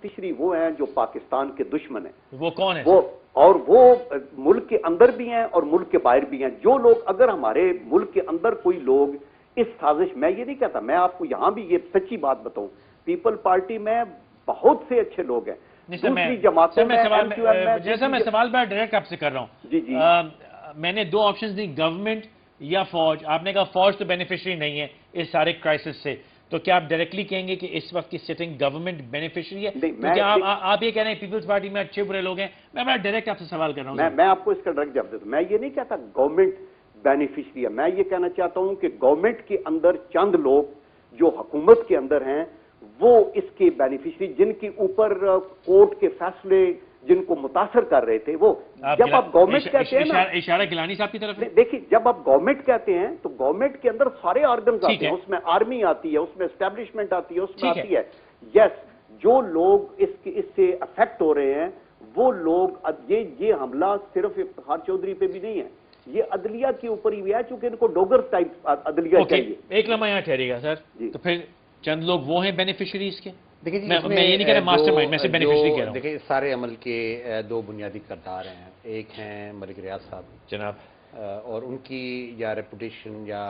Beneficiary वो हैं जो पाकिस्तान के दुश्मन हैं। वो कौन है? वो मुल्क के अंदर भी हैं और मुल्क के बाहर भी हैं। जो लोग, अगर हमारे मुल्क के अंदर कोई लोग इस साजिश, मैं ये नहीं कहता, मैं आपको यहां भी ये सच्ची बात बताऊं, पीपल पार्टी में बहुत से अच्छे लोग हैं, दूसरी जमातों में, जैसा मैं सवाल डायरेक्ट आपसे कर रहा हूं। जी जी, मैंने दो ऑप्शंस दी, गवर्नमेंट या फौज। आपने कहा फौज तो बेनिफिशियरी नहीं है इस सारे क्राइसिस से, तो क्या आप डायरेक्टली कहेंगे कि इस वक्त की सिटिंग गवर्नमेंट बेनिफिशियरी है? तो क्या आप ये कह रहे हैं पीपल्स पार्टी में अच्छे बुरे लोग हैं? मैं बड़ा डायरेक्ट आपसे सवाल कर रहा हूं। मैं आपको इसका डायरेक्ट जवाब देता हूं। मैं ये नहीं कहता गवर्नमेंट बेनिफिशियरी है, मैं ये कहना चाहता हूं कि गवर्नमेंट के अंदर चंद लोग जो हुकूमत के अंदर हैं वो इसके बेनिफिशियरी, जिनके ऊपर कोर्ट के फैसले जिनको मुतासर कर रहे थे, वो जब आप गवर्नमेंट कहते हैं ना, इशारा गिलानी साहब की तरफ है। देखिए, जब आप गवर्नमेंट कहते हैं तो गवर्नमेंट के अंदर सारे ऑर्गन्स आते हैं, उसमें आर्मी आती है, उसमें एस्टेब्लिशमेंट आती है, उसमें आती है। यस, जो लोग इससे अफेक्ट हो रहे हैं वो लोग, ये हमला सिर्फ इफ्तिखार चौधरी पे भी नहीं है, ये अदलिया के ऊपर ही हुआ है, चूंकि इनको डोगर टाइप अदलिया चाहिए। एक लम्हा यहाँ ठहरेगा सर, तो फिर चंद लोग वो हैं बेनिफिशियरीज के। देखिए, मैं ये नहीं कह रहा मास्टरमाइंड, मैं सिर्फ बेनिफिशियरी कह रहा हूं। देखिए, सारे अमल के दो बुनियादी किरदार हैं। एक हैं मलिक रियाज साहब जनाब, और उनकी या रेपुटेशन या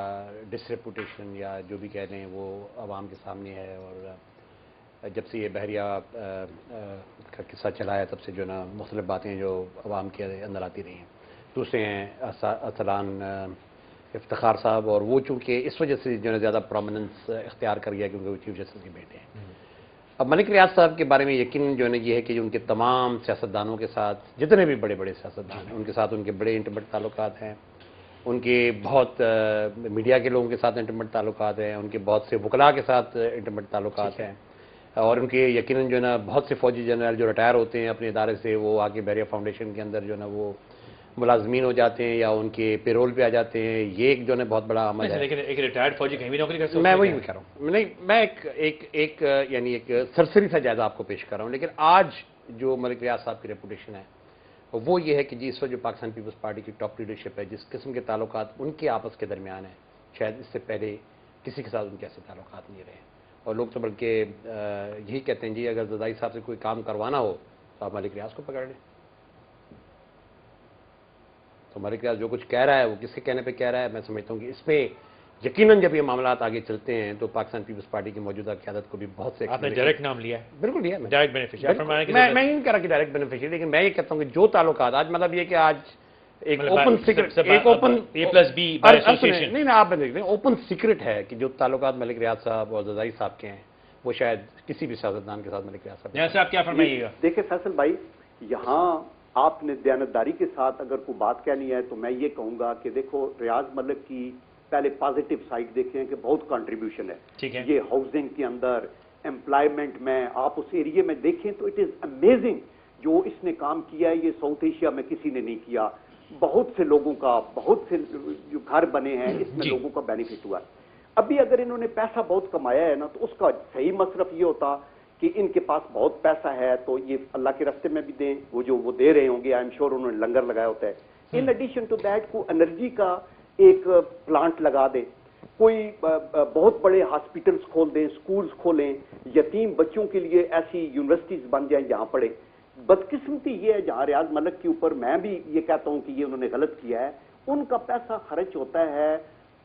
डिसरेपुटेशन या जो भी कह रहे हैं वो आवाम के सामने है। और जब से ये बहरिया का किस्सा चला है तब से जो ना मुख्तलिफ बातें जो आवाम के अंदर आती रही हैं। दूसरे हैं अरसलान इफ्तिखार साहब, और वो चूँकि इस वजह से जो है ज़्यादा प्रोमिनेंस इख्तियार कर गया क्योंकि वो चीफ जस्टिस के बेटे हैं। अब मलिक रियाज साहब के बारे में यकीन जो है ये है कि उनके तमाम सियासतदानों के साथ, जितने भी बड़े बड़े सियासतदान हैं उनके साथ उनके बड़े इंटीमेट ताल्लुकात हैं, उनके बहुत मीडिया के लोगों के साथ इंटीमेट ताल्लुकात हैं, उनके बहुत से वकला के साथ इंटीमेट ताल्लुकात हैं, और उनके यकीनन जो है ना बहुत से फौजी जनरल जो रिटायर होते हैं अपने इदारे से, वो आके बहरिया फाउंडेशन के अंदर जो है ना वो मुलाजमीन हो जाते हैं या उनके पेरोल पे आ जाते हैं। ये एक जो है बहुत बड़ा अमल है। लेकिन एक रिटायर्ड फौजी कहीं भी नौकरी कर सकता है। मैं वही कह रहा हूँ, नहीं, मैं एक यानी एक सरसरी सा जायजा आपको पेश कर रहा हूँ। लेकिन आज जो मलिक रियाज साहब की रेपुटेशन है वो ये है कि जी इस वक्त जो पाकिस्तान पीपल्स पार्टी की टॉप लीडरशिप है, जिस किस्म के ताल्लुकात उनके आपस के दरमियान है, शायद इससे पहले किसी के साथ उनके ऐसे ताल्लुकात नहीं रहे। और लोग तो बल्कि यही कहते हैं जी अगर ज़रदारी साहब से कोई काम करवाना हो तो आप मलिक रियाज को पकड़ लें। तो मलिक रियाज जो कुछ कह रहा है वो किसके कहने पे कह रहा है, मैं समझता हूँ कि इसमें यकीनन जब ये मामलात आगे चलते हैं तो पाकिस्तान पीपल्स पार्टी की मौजूदा क़यादत को भी बहुत से, आपने डायरेक्ट नाम लिया है, बिल्कुल लिया, डायरेक्ट बेनिफिशियरी। मैं नहीं कह रहा कि डायरेक्ट बेनिफिशियरी, लेकिन मैं ये कहता हूँ कि जो ताल्लुकात आज, मतलब ये कि आज एक ओपन सीक्रेट, एक ओपन A+B एसोसिएशन, नहीं आप देख रहे हैं, ओपन सीक्रेट है कि जो ताल्लुकात मलिक रियाज साहब और ज़रदारी साहब के हैं वो शायद किसी भी सियासतदान के साथ मलिक रियाज साहब। आप क्या फरमाइएगा? देखिए फैसल भाई, यहाँ आपने दयानतदारी के साथ अगर कोई बात कहनी है तो मैं ये कहूंगा कि देखो, रियाज मलिक की पहले पॉजिटिव साइड देखें कि बहुत कंट्रीब्यूशन है। ठीक है, ये हाउसिंग के अंदर, एम्प्लॉयमेंट में, आप उस एरिया में देखें तो इट इज अमेजिंग जो इसने काम किया है, ये साउथ एशिया में किसी ने नहीं किया। बहुत से लोगों का, बहुत से जो घर बने हैं इसमें लोगों का बेनिफिट हुआ। अभी अगर इन्होंने पैसा बहुत कमाया है ना तो उसका सही मसरफ ये होता कि इनके पास बहुत पैसा है तो ये अल्लाह के रास्ते में भी दें, वो जो वो दे रहे होंगे, आई एम श्योर उन्होंने लंगर लगाया होता है। इन एडिशन टू दैट को एनर्जी का एक प्लांट लगा दे, कोई बहुत बड़े हॉस्पिटल्स खोल दें, स्कूल्स खोलें, यतीम बच्चों के लिए ऐसी यूनिवर्सिटीज बन जाएं जहां पढ़े। बदकिस्मती ये है जहां रियाज मलिक के ऊपर मैं भी ये कहता हूं कि ये उन्होंने गलत किया है, उनका पैसा खर्च होता है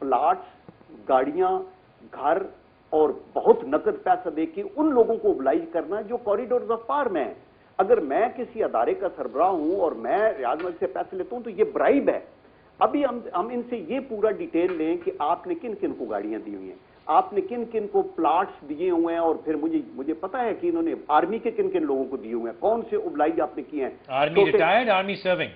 प्लाट्स, गाड़ियां, घर और बहुत नकद पैसा देके उन लोगों को ओबलाइज करना जो कॉरिडोर्स ऑफ पावर में है। अगर मैं किसी अदारे का सरबराह हूं और मैं रियाज मलिक से पैसे लेता हूं तो ये ब्राइब है। अभी हम इनसे ये पूरा डिटेल लें कि आपने किन किन को गाड़ियां दी हुई हैं, आपने किन किन को प्लाट्स दिए हुए हैं, और फिर मुझे पता है कि इन्होंने आर्मी के किन किन लोगों को दिए हुए हैं, कौन से ओबलाइज आपने किए हैं। आर्मी रिटायर्ड, आर्मी सर्विंग,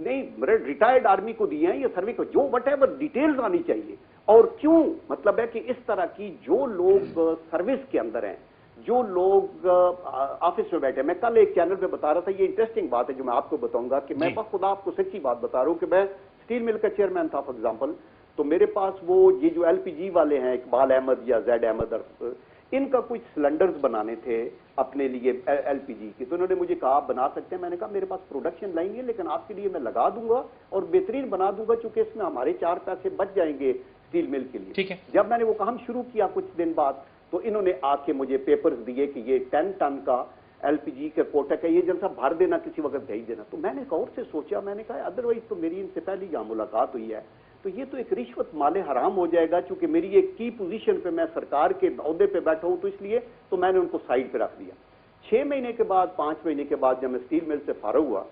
नहीं, रिटायर्ड आर्मी को दिए हैं या सर्विंग को, जो वट एवर डिटेल्स आनी चाहिए। और क्यों, मतलब है कि इस तरह की जो लोग सर्विस के अंदर हैं, जो लोग ऑफिस में बैठे, मैं कल एक चैनल पे बता रहा था, ये इंटरेस्टिंग बात है जो मैं आपको बताऊंगा कि मैं खुदा आपको सच्ची बात बता रहा हूं कि मैं स्टील मिल का चेयरमैन था फॉर एग्जांपल, तो मेरे पास वो ये जो एलपीजी वाले हैं, इकबाल अहमद या जैड अहमद, इनका कुछ सिलेंडर्स बनाने थे अपने लिए एलपीजी के, तो उन्होंने मुझे कहा आप बना सकते हैं। मैंने कहा मेरे पास प्रोडक्शन लाइन है लेकिन आपके लिए मैं लगा दूंगा और बेहतरीन बना दूंगा, चूंकि इसमें हमारे 4 पैसे बच जाएंगे स्टील मिल के लिए। ठीक है। जब मैंने वो काम शुरू किया कुछ दिन बाद, तो इन्होंने आके मुझे पेपर्स दिए कि ये 10 टन का LPG کا कोटा का, ये जलसा भर देना, किसी वक्त भेज देना। तो मैंने गौर से सोचा, मैंने कहा अदरवाइज तो मेरी इनसे पहले यहाँ मुलाकात हुई है, तो ये तो एक रिश्वत माले हराम हो जाएगा, चूंकि मेरी एक की पोजीशन पे मैं सरकार के ओहदे पे बैठा हूं, तो इसलिए तो मैंने उनको साइड पे रख दिया। 6 महीने के बाद, 5 महीने के बाद जब मैं स्टील मिल से फारग हुआ,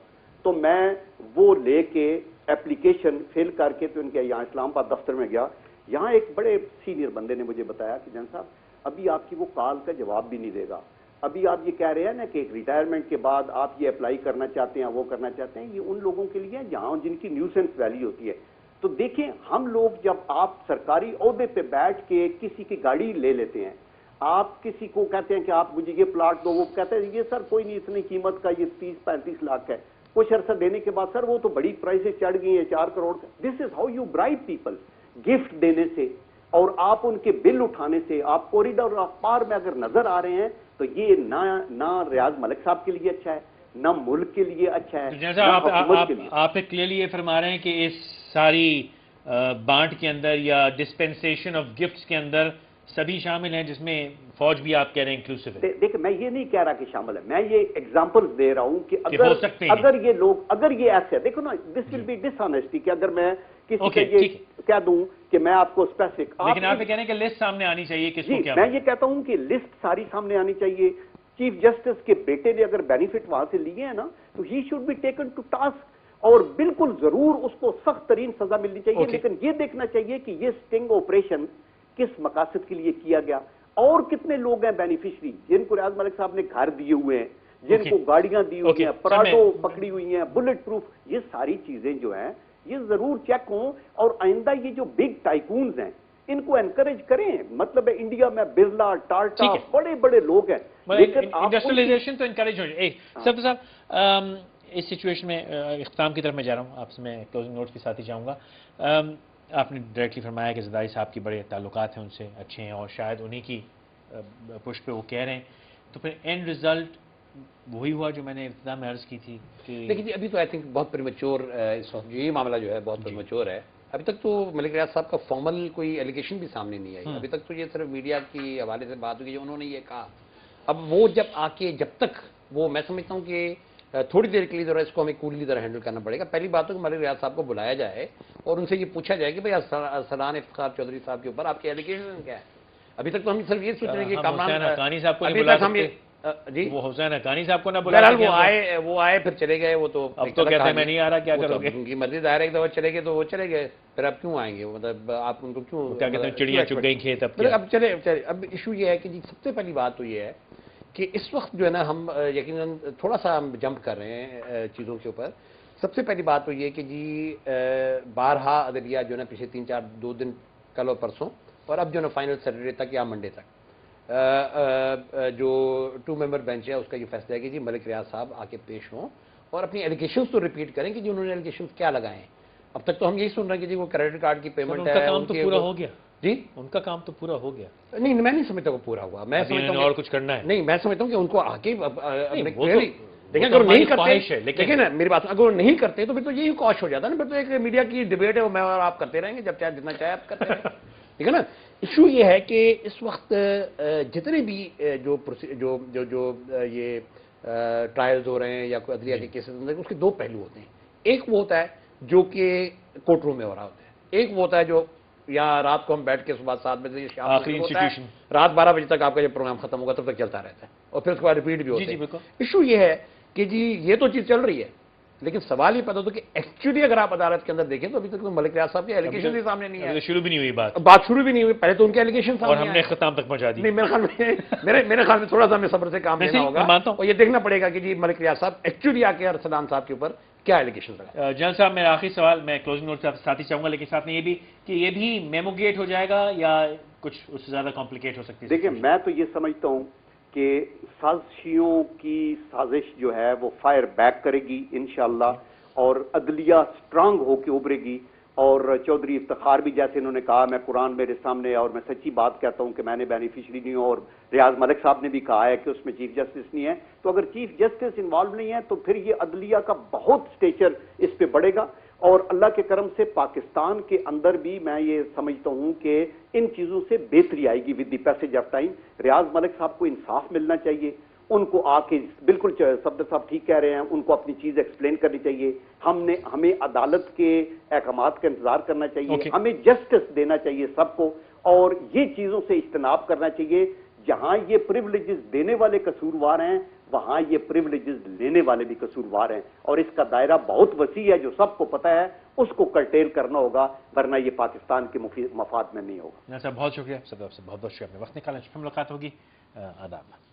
तो मैं वो लेके एप्लीकेशन फिल करके तो इनके यहाँ इस्लामाबाद दफ्तर में गया। यहाँ एक बड़े सीनियर बंदे ने मुझे बताया कि जन साहब अभी आपकी वो कॉल का जवाब भी नहीं देगा, अभी आप ये कह रहे हैं ना कि एक रिटायरमेंट के बाद आप ये अप्लाई करना चाहते हैं, वो करना चाहते हैं, ये उन लोगों के लिए जहाँ जिनकी न्यूसेंस वैल्यू होती है। तो देखें, हम लोग जब आप सरकारी ओहदे पे बैठ के किसी की गाड़ी ले लेते हैं, आप किसी को कहते हैं कि आप मुझे ये प्लाट दो, वो कहते हैं ये सर कोई नहीं, इतनी कीमत का, ये 30-35 लाख है। कुछ अरसा देने के बाद सर वो तो बड़ी प्राइसेस चढ़ गई है, 4 करोड़ का। This is how you bribe people. Gift देने से और आप उनके बिल उठाने से, आप कॉरिडोर ऑफ पार में अगर नजर आ रहे हैं, तो ये ना रियाज मलिक साहब के लिए अच्छा है, ना मुल्क के लिए अच्छा है, जैसा आप क्लियरली ये फरमा रहे हैं कि इस सारी बांट के अंदर या डिस्पेंसेशन ऑफ गिफ्ट्स के अंदर सभी शामिल हैं, जिसमें फौज भी आप कह रहे हैं इंक्लूसिव है। देखिए, मैं ये नहीं कह रहा कि शामिल है, मैं ये एग्जांपल दे रहा हूं कि अगर ये लोग, अगर ये ऐसे, देखो ना, दिस विल बी डिसऑनेस्टी कि अगर मैं किसी को ये कह दूं कि मैं आपको स्पेसिफिक, लेकिन आप ये कह रहे हैं कि लिस्ट सामने आनी चाहिए, किसको क्या? मैं ये कहता हूं कि लिस्ट सारी सामने आनी चाहिए। चीफ जस्टिस के बेटे ने अगर बेनिफिट वहां से लिए हैं ना, तो he should be taken to task, और बिल्कुल जरूर उसको सख्त तरीन सजा मिलनी चाहिए। लेकिन ये देखना चाहिए कि ये स्टिंग ऑपरेशन किस मकासद के लिए किया गया, और कितने लोग हैं बेनिफिशरी, जिनको रियाज मलिक साहब ने घर दिए हुए हैं, जिनको गाड़ियां दी हुई हैं, पराठो पकड़ी हुई हैं, बुलेट प्रूफ, ये सारी चीजें जो हैं ये जरूर चेक हों। और आइंदा ये जो बिग टाइकून्स हैं इनको एनकरेज करें। मतलब है इंडिया में बिरला, टाटा, बड़े बड़े लोग हैं, लेकिन इंडस्ट्रियलाइजेशन तो एनकरेज हो जाए। सब साहब, इस सिचुएशन में इख्तिताम की तरफ मैं जा रहा हूँ, आपसे मैं क्लोजिंग नोट्स के साथ ही जाऊँगा। आपने डायरेक्टली फरमाया कि ज़रदारी साहब की बड़े ताल्लुकात हैं उनसे, अच्छे हैं, और शायद उन्हीं की पुश पे वो कह रहे हैं, तो फिर एंड रिजल्ट वही हुआ जो मैंने इब्तिदा में अर्ज़ की थी कि देखिए, अभी तो आई थिंक बहुत प्रीमेच्योर इस वक्त ये मामला जो है बहुत प्रीमेच्योर है। अभी तक तो मलिक रियाज साहब का फॉर्मल कोई एलिगेशन भी सामने नहीं आई। अभी तक तो ये सिर्फ मीडिया की हवाले से बात हुई, उन्होंने ये कहा। अब वो जब आके, जब तक वो, मैं समझता हूँ कि थोड़ी देर के लिए जरा इसको हमें कूलली तरह हैंडल करना पड़ेगा। पहली बात तो कि मलिक रियाज साहब को बुलाया जाए और उनसे ये पूछा जाए कि भाई अरसलान इफ्तिखार चौधरी साहब के ऊपर आपके एलिगेशन क्या है। अभी तक तो हम सिर्फ ये सोच रहे हैं कि कामरान हक्कानी साहब को अभी तक हम ये जी, वो हुसैन हक्कानी साहब को ना बुलाया, वो आए फिर चले गए। वो तो अब तो कहते हैं मैं नहीं आ रहा, क्या करोगे? उनकी मर्जी, दायरा एक दफा चले गए तो वो चले गए, फिर अब क्यों आएंगे? मतलब आप उनको क्यों, क्या कहते हैं, चिड़िया चुग गई खेत। अब चले। अब इशू ये है कि जी, सबसे पहली बात तो ये है कि इस वक्त जो है ना, हम यकीनन थोड़ा सा हम जंप कर रहे हैं चीज़ों के ऊपर। सबसे पहली बात तो ये कि जी, बारहा अदलिया जो है ना पिछले 2 दिन, कल और परसों, और अब जो है ना फाइनल सैटरडे तक या मंडे तक जो 2 मेंबर बेंच है उसका ये फैसला है कि जी मलिक रियाज साहब आके पेश हों और अपनी एलिगेशंस तो रिपीट करें कि जी उन्होंने एलिगेशंस क्या लगाए हैं। अब तक तो हम यही सुन रहे हैं कि जी वो क्रेडिट कार्ड की पेमेंट है, उनका काम तो पूरा हो गया जी, उनका काम तो पूरा हो गया। नहीं, मैं नहीं समझता वो पूरा हुआ। मैं समझता हूँ और कुछ करना है। नहीं, मैं समझता हूँ कि उनको आके देखिए, अगर नहीं करते, लेकिन मेरी बात, अगर नहीं करते तो फिर तो यही कॉश हो जाता है ना, फिर तो एक मीडिया की डिबेट है, वो मैं और आप करते रहेंगे जब चाहे, जितना चाहे आप करते रहेंगे, ठीक है ना। इशू ये है कि इस वक्त जितने भी जो ये ट्रायल्स हो रहे हैं या कोई अदलिया के केसेस अंदर, उसके 2 पहलू होते हैं। एक वो होता है जो कि कोर्ट रूम में हो रहा होता है, एक वो होता है जो या रात को हम बैठ के सुबह 7 बजे से आखिरी इंस्टीट्यूशन, रात 12 बजे तक आपका जब प्रोग्राम खत्म होगा तब तक चलता रहता है, और फिर उसके बाद रिपीट भी होता है। इशू ये है कि जी ये तो चीज चल रही है, लेकिन सवाल ये पैदा होता है कि एक्चुअली अगर आप अदालत के अंदर देखें तो अभी तक तो मलिक रियाज साहब के एलिगेशन भी सामने नहीं है, शुरू भी नहीं हुई बात शुरू भी नहीं हुई। पहले तो उनके एलिगेशन और हमने खत्म तक पहुंचा दी। नहीं, मेरे ख्याल में थोड़ा सा हमें सब्र से काम लेना होगा, और ये देखना पड़ेगा कि जी मलिक रियाज साहब एक्चुअली आके अरसलान साहब के ऊपर क्या एलिगेशन लगा। जनरल साहब, मेरा आखिरी सवाल, मैं क्लोजिंग नोट साथ ही चाहूंगा, लेकिन साथ में ये भी कि ये भी मेमोगेट हो जाएगा या कुछ उससे ज्यादा कॉम्प्लिकेट हो सकती है? देखिए, मैं तो ये समझता हूं कि साजिशियों की साजिश जो है वो फायर बैक करेगी इंशाअल्लाह, और अदलिया स्ट्रांग होकर उभरेगी। और चौधरी इफ्तिखार भी, जैसे इन्होंने कहा, मैं कुरान मेरे सामने, और मैं सच्ची बात कहता हूं कि मैंने बेनिफिशरी नहीं हूं, और रियाज मलिक साहब ने भी कहा है कि उसमें चीफ जस्टिस नहीं है। तो अगर चीफ जस्टिस इन्वॉल्व नहीं है तो फिर ये अदलिया का बहुत स्टेचर इस पे बढ़ेगा, और अल्लाह के करम से पाकिस्तान के अंदर भी मैं ये समझता हूं कि इन चीजों से बेहतरी आएगी with the passage of time. Riyaz Malik साहब को इंसाफ मिलना चाहिए, उनको आके बिल्कुल सफदर साहब ठीक कह रहे हैं, उनको अपनी चीज एक्सप्लेन करनी चाहिए। हमें अदालत के अहकामात का इंतजार करना चाहिए, हमें जस्टिस देना चाहिए सबको, और ये चीजों से इज्तनाब करना चाहिए। जहां ये प्रिविलेजेस देने वाले कसूरवार हैं, वहां ये प्रिविलेजेस लेने वाले भी कसूरवार हैं, और इसका दायरा बहुत वसी है, जो सबको पता है, उसको कर्टेल करना होगा, वरना ये पाकिस्तान के मफाद में नहीं होगा। बहुत शुक्रिया सर, आपसे बहुत बहुत शुक्रिया, वक्त निकालने, मुलाकात होगी। आदाब।